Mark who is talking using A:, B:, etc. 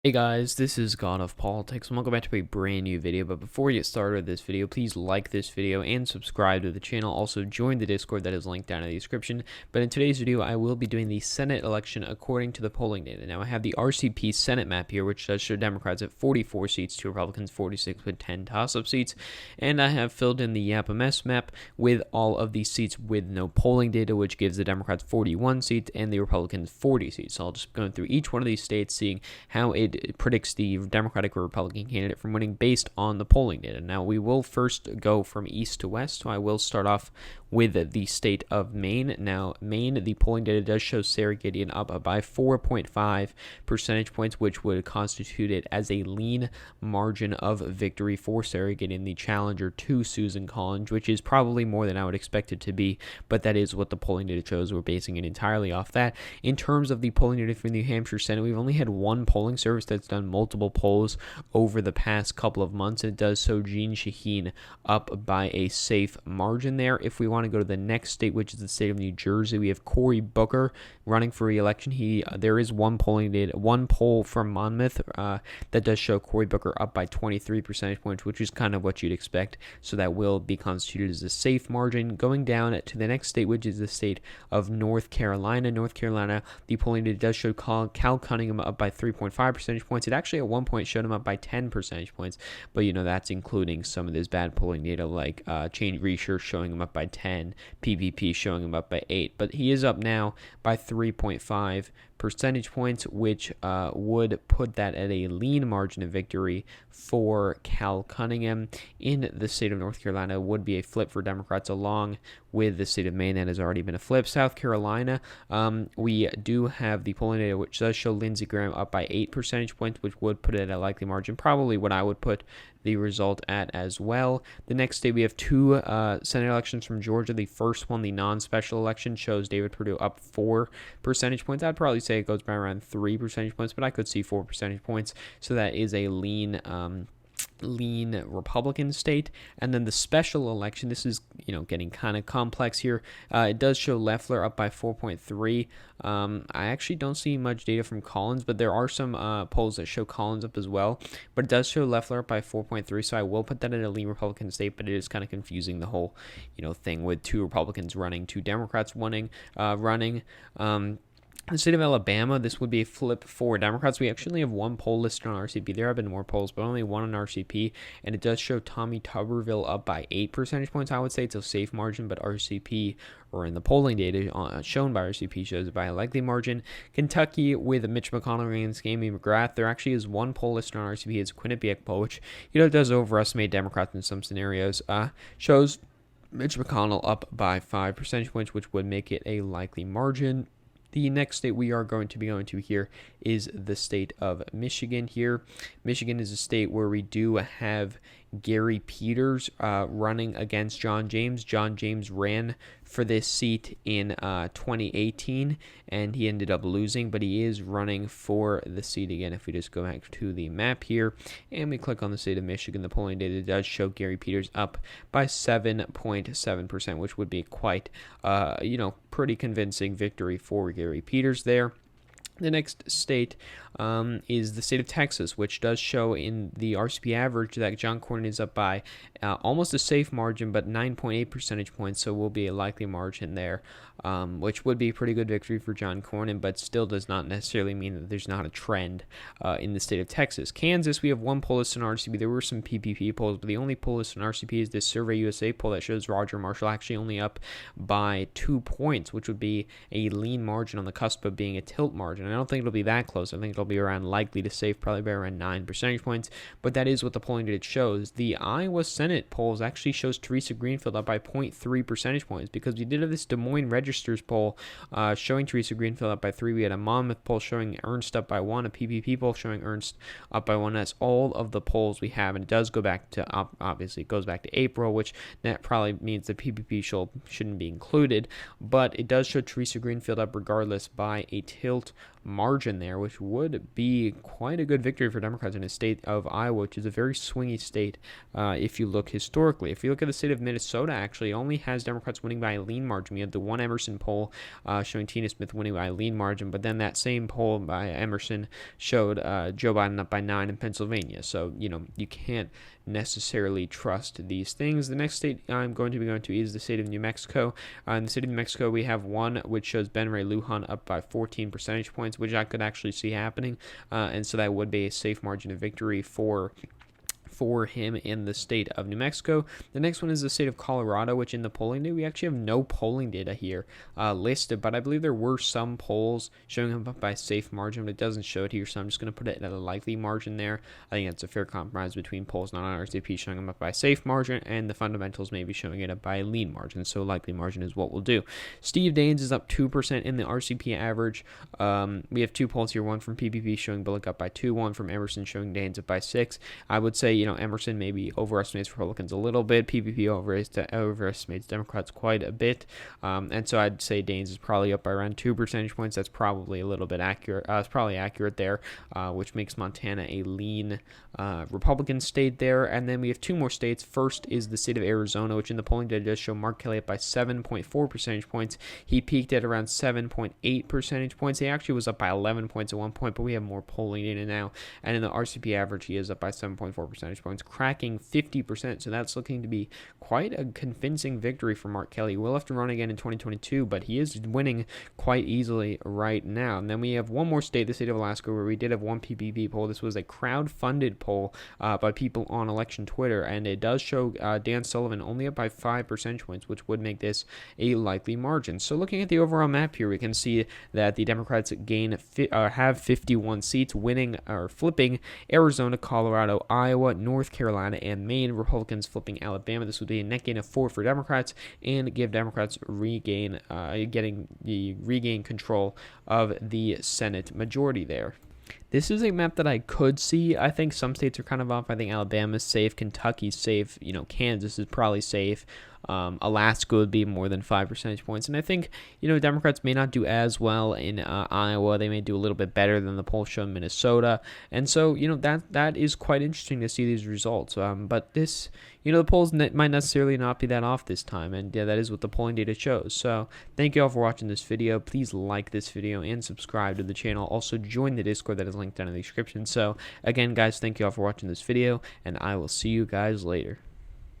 A: Hey guys, this is God of Politics, and welcome back to a brand new video. But before we get started with this video, please like this video and subscribe to the channel. Also, join the Discord that is linked down in the description. But in today's video, I will be doing the Senate election according to the polling data. Now, I have the RCP Senate map here, which does show Democrats at 44 seats to Republicans 46 with 10 toss-up seats. And I have filled in the YAPMS map with all of these seats with no polling data, which gives the Democrats 41 seats and the Republicans 40 seats. So I'll just go through each one of these states, seeing how it predicts the Democratic or Republican candidate from winning based on the polling data. Now, we will first go from east to west, so I will start off with the state of Maine. Now, Maine, the polling data does show Sarah Gideon up by 4.5 percentage points, which would constitute it as a lean margin of victory for Sarah Gideon, the challenger to Susan Collins, which is probably more than I would expect it to be, but that is what the polling data shows. We're basing it entirely off that. In terms of the polling data for the New Hampshire Senate, we've only had one polling service that's done multiple polls over the past couple of months. It does show Jeanne Shaheen up by a safe margin there. If we want to go to the next state, which is the state of New Jersey, we have Cory Booker running for re-election. There is one poll from Monmouth that does show Cory Booker up by 23 percentage points, which is kind of what you'd expect. So that will be constituted as a safe margin. Going down to the next state, which is the state of North Carolina. North Carolina, the polling data does show Cal Cunningham up by 3.5 percentage points. It actually at one point showed him up by 10 percentage points, but that's including some of this bad polling data like Change Research showing him up by 10, PVP showing him up by 8, but he is up now by 3.5 percentage points, which would put that at a lean margin of victory for Cal Cunningham. In the state of North Carolina would be a flip for Democrats, along with the state of Maine that has already been a flip. South Carolina, we do have the polling data which does show Lindsey Graham up by 8 percentage points, which would put it at a likely margin, probably what I would put the result at as well. The next state, we have two Senate elections from Georgia. The first one, the non-special election, shows David Perdue up 4 percentage points. I'd probably say it goes by around 3 percentage points, but I could see 4 percentage points. So that is a lean Republican state. And then the special election, this is getting kind of complex here. It does show Loeffler up by 4.3. I actually don't see much data from Collins, but there are some polls that show Collins up as well, but it does show Loeffler up by 4.3, so I will put that in a lean Republican state. But it is kind of confusing, the whole thing with two Republicans running, two Democrats running. The state of Alabama, this would be a flip for Democrats. We actually have one poll listed on RCP. There have been more polls, but only one on RCP, and it does show Tommy Tuberville up by 8 percentage points. I would say it's a safe margin, but RCP, or in the polling data shown by RCP, shows it by a likely margin. Kentucky, with Mitch McConnell against Amy McGrath, there actually is one poll listed on RCP. It's Quinnipiac poll, which does overestimate Democrats in some scenarios. Shows Mitch McConnell up by 5 percentage points, which would make it a likely margin. The next state we are going to be going to here is the state of Michigan here. Michigan is a state where we do have Gary Peters running against John James. John James ran for this seat in 2018, and he ended up losing, but he is running for the seat again. If we just go back to the map here and we click on the state of Michigan, the polling data does show Gary Peters up by 7.7%, which would be quite, pretty convincing victory for Gary Peters there. The next state is the state of Texas, which does show in the RCP average that John Cornyn is up by almost a safe margin, but 9.8 percentage points, so will be a likely margin there, which would be a pretty good victory for John Cornyn, but still does not necessarily mean that there's not a trend in the state of Texas. Kansas, we have one poll list in RCP. There were some PPP polls, but the only poll list in RCP is this Survey USA poll that shows Roger Marshall actually only up by 2 points, which would be a lean margin on the cusp of being a tilt margin. I don't think it'll be that close. I think it'll be around likely to safe, probably by around 9 percentage points, but that is what the polling data shows. The Iowa Senate polls actually shows Teresa Greenfield up by 0.3 percentage points, because we did have this Des Moines Registers poll showing Teresa Greenfield up by 3. We had a Monmouth poll showing Ernst up by 1, a PPP poll showing Ernst up by 1. That's all of the polls we have, and it does go back to, obviously, it goes back to April, which that probably means the PPP shouldn't be included, but it does show Teresa Greenfield up regardless by a tilt margin there, which would be quite a good victory for Democrats in the state of Iowa, which is a very swingy state if you look historically. If you look at the state of Minnesota, actually, it only has Democrats winning by a lean margin. We have the one Emerson poll showing Tina Smith winning by a lean margin, but then that same poll by Emerson showed Joe Biden up by 9 in Pennsylvania. So, you can't necessarily trust these things. The next state I'm going to be going to is the state of New Mexico. In the state of New Mexico, we have one which shows Ben Ray Lujan up by 14 percentage points, which I could actually see happening, and so that would be a safe margin of victory for him in the state of New Mexico. The next one is the state of Colorado, which in the polling data, we actually have no polling data here listed, but I believe there were some polls showing him up by a safe margin, but it doesn't show it here, so I'm just going to put it at a likely margin there. I think that's a fair compromise between polls not on RSVP showing him up by a safe margin and the fundamentals maybe showing it up by a lean margin, so likely margin is what we'll do. Steve Daines is up 2% in the RCP average. We have two polls here, one from PPP showing Bullock up by 2, one from Emerson showing Daines up by 6. I would say, Emerson maybe overestimates Republicans a little bit. PPP overestimates Democrats quite a bit. And so I'd say Daines is probably up by around 2 percentage points. That's probably a little bit accurate. It's probably accurate there, which makes Montana a lean Republican state there. And then we have two more states. First is the state of Arizona, which in the polling data does show Mark Kelly up by 7.4 percentage points. He peaked at around 7.8 percentage points. He actually was up by 11 points at one point, but we have more polling data now. And in the RCP average, he is up by 7.4 percentage points, cracking 50%. So that's looking to be quite a convincing victory for Mark Kelly. We'll have to run again in 2022, but he is winning quite easily right now. And then we have one more state, the state of Alaska, where we did have one PPP poll. This was a crowd-funded poll by people on election Twitter, and it does show Dan Sullivan only up by 5 percentage points, which would make this a likely margin. So looking at the overall map here, we can see that the Democrats have 51 seats, winning or flipping Arizona, Colorado, Iowa, North Carolina, and Maine. Republicans flipping Alabama. This would be a net gain of 4 for Democrats and give Democrats regain control of the Senate majority there. This is a map that I could see. I think some states are kind of off. I think Alabama's safe, Kentucky's safe, Kansas is probably safe. Alaska would be more than 5 percentage points. And I think, Democrats may not do as well in Iowa. They may do a little bit better than the poll show in Minnesota. And so, that is quite interesting to see these results. But this, the polls might necessarily not be that off this time. And yeah, that is what the polling data shows. So thank you all for watching this video. Please like this video and subscribe to the channel. Also join the Discord that is linked down in the description. So again, guys, thank you all for watching this video, and I will see you guys later.